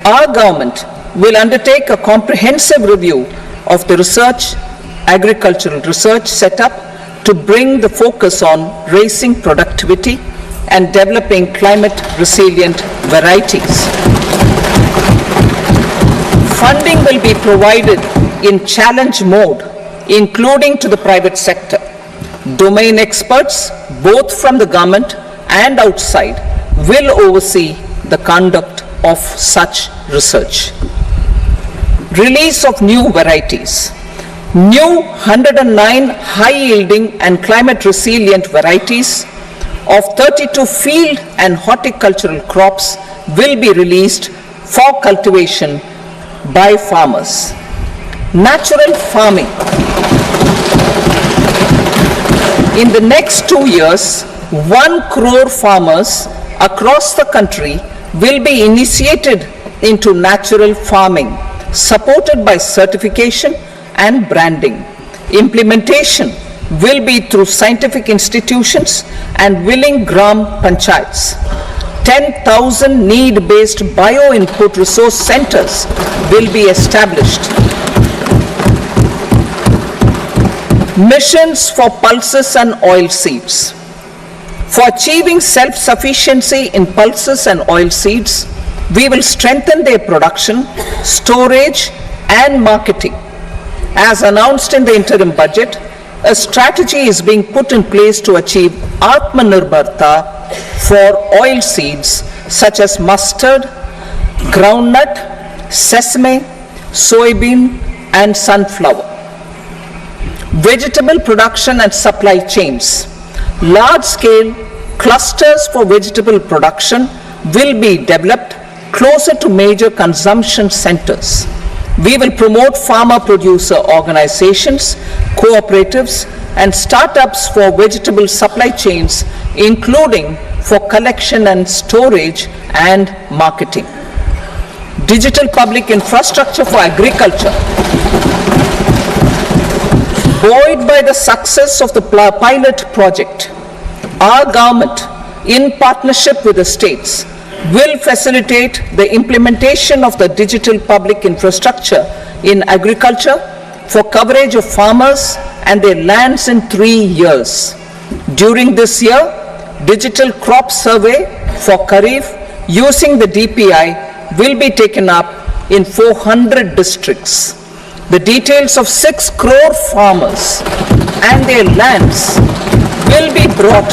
Our government will undertake a comprehensive review of the agricultural research setup to bring the focus on raising productivity and developing climate resilient varieties. Funding will be provided in challenge mode, including to the private sector. Domain experts, both from the government and outside, will oversee the conduct of such research. Release of new varieties. New 109 high-yielding and climate-resilient varieties of 32 field and horticultural crops will be released for cultivation by farmers. Natural farming. In the next 2 years, 1 crore farmers across the country will be initiated into natural farming, supported by certification and branding. Implementation will be through scientific institutions and willing gram panchayats. 10,000 need-based bio-input resource centers will be established. Missions for pulses and oil seeds. For achieving self-sufficiency in pulses and oil seeds, we will strengthen their production, storage, and marketing. As announced in the interim budget, a strategy is being put in place to achieve Atmanirbharta for oil seeds such as mustard, groundnut, sesame, soybean, and sunflower. Vegetable production and supply chains. Large-scale clusters for vegetable production will be developed closer to major consumption centers. We will promote farmer-producer organizations, cooperatives, and startups for vegetable supply chains, including for collection and storage and marketing. Digital public infrastructure for agriculture. Buoyed by the success of the pilot project, our government, in partnership with the states, will facilitate the implementation of the digital public infrastructure in agriculture for coverage of farmers and their lands in 3 years. During this year, digital crop survey for Kharif using the DPI will be taken up in 400 districts. The details of 6 crore farmers and their lands will be brought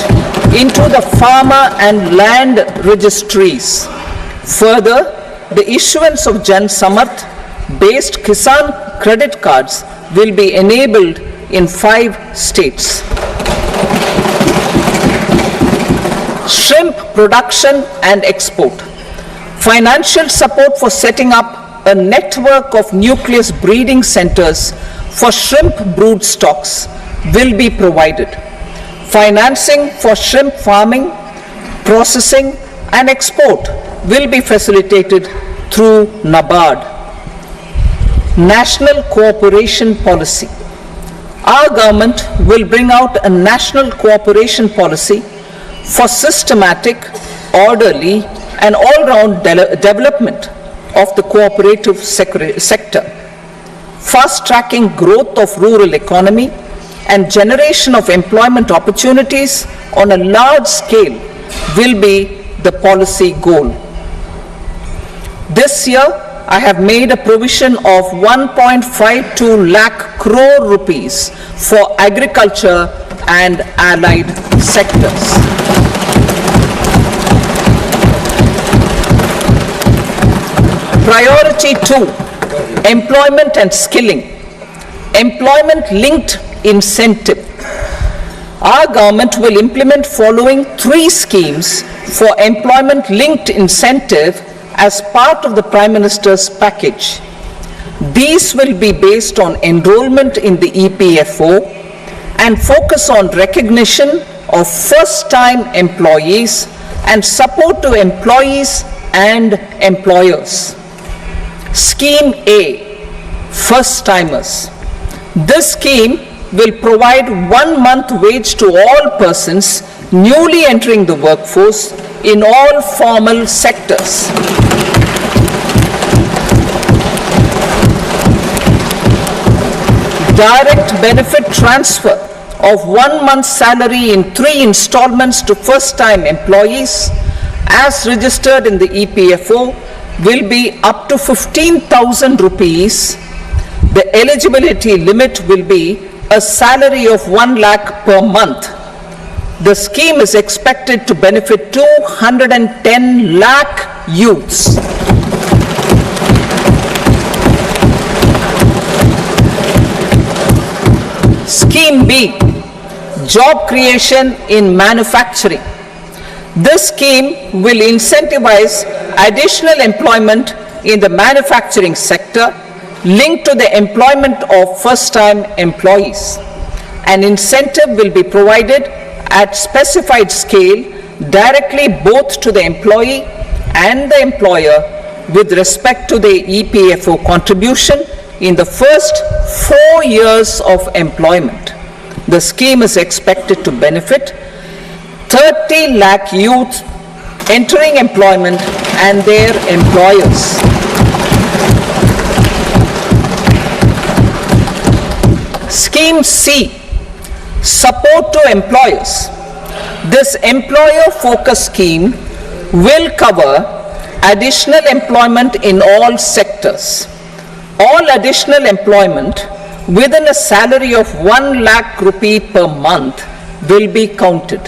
into the farmer and land registries. Further, the issuance of Jan Samarth based Kisan credit cards will be enabled in 5 states. Shrimp production and export. Financial support for setting up a network of nucleus breeding centers for shrimp brood stocks will be provided. Financing for shrimp farming, processing, and export will be facilitated through NABARD. National Cooperation Policy. Our government will bring out a national cooperation policy for systematic, orderly, and all-round development of the cooperative sector, fast-tracking growth of rural economy and generation of employment opportunities on a large scale will be the policy goal. This year, I have made a provision of 1.52 lakh crore rupees for agriculture and allied sectors. Priority 2, employment and skilling. Employment-linked incentive. Our government will implement following 3 schemes for employment-linked incentive as part of the Prime Minister's package. These will be based on enrollment in the EPFO and focus on recognition of first-time employees and support to employees and employers. Scheme A, first-timers. This scheme will provide 1 month wage to all persons newly entering the workforce in all formal sectors. direct benefit transfer of 1 month's salary in 3 installments to first-time employees as registered in the EPFO will be up to 15,000 rupees. The eligibility limit will be a salary of 1 lakh per month. The scheme is expected to benefit 210 lakh youths. Scheme B, job creation in manufacturing. This scheme will incentivize additional employment in the manufacturing sector linked to the employment of first-time employees. An incentive will be provided at specified scale directly both to the employee and the employer with respect to the EPFO contribution in the first 4 years of employment. The scheme is expected to benefit 30 lakh youth entering employment and their employers. Scheme C, support to employers. This employer-focused scheme will cover additional employment in all sectors. All additional employment within a salary of 1 lakh rupee per month will be counted.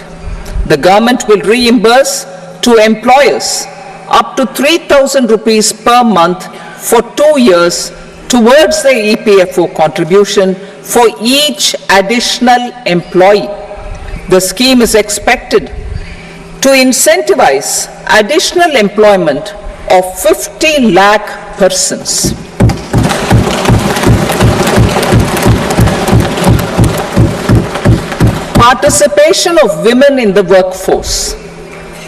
The government will reimburse to employers up to 3,000 rupees per month for 2 years towards the EPFO contribution for each additional employee. The scheme is expected to incentivize additional employment of 50 lakh persons. Participation of women in the workforce.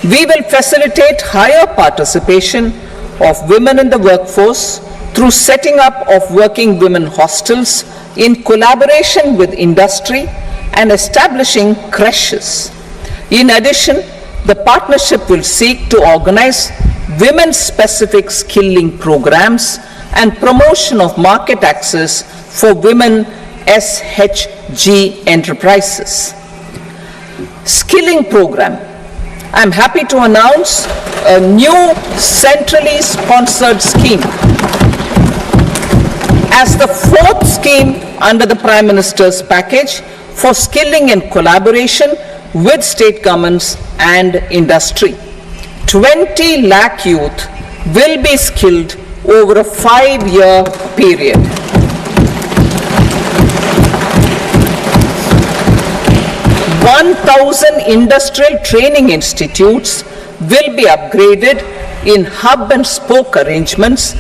We will facilitate higher participation of women in the workforce through setting up of working women hostels in collaboration with industry and establishing creches. In addition, the partnership will seek to organize women-specific skilling programs and promotion of market access for women SHG enterprises. Skilling program. I am happy to announce a new centrally sponsored scheme as the 4th scheme under the Prime Minister's package for skilling in collaboration with state governments and industry. 20 lakh youth will be skilled over a 5-year period. 1,000 industrial training institutes will be upgraded in hub and spoke arrangements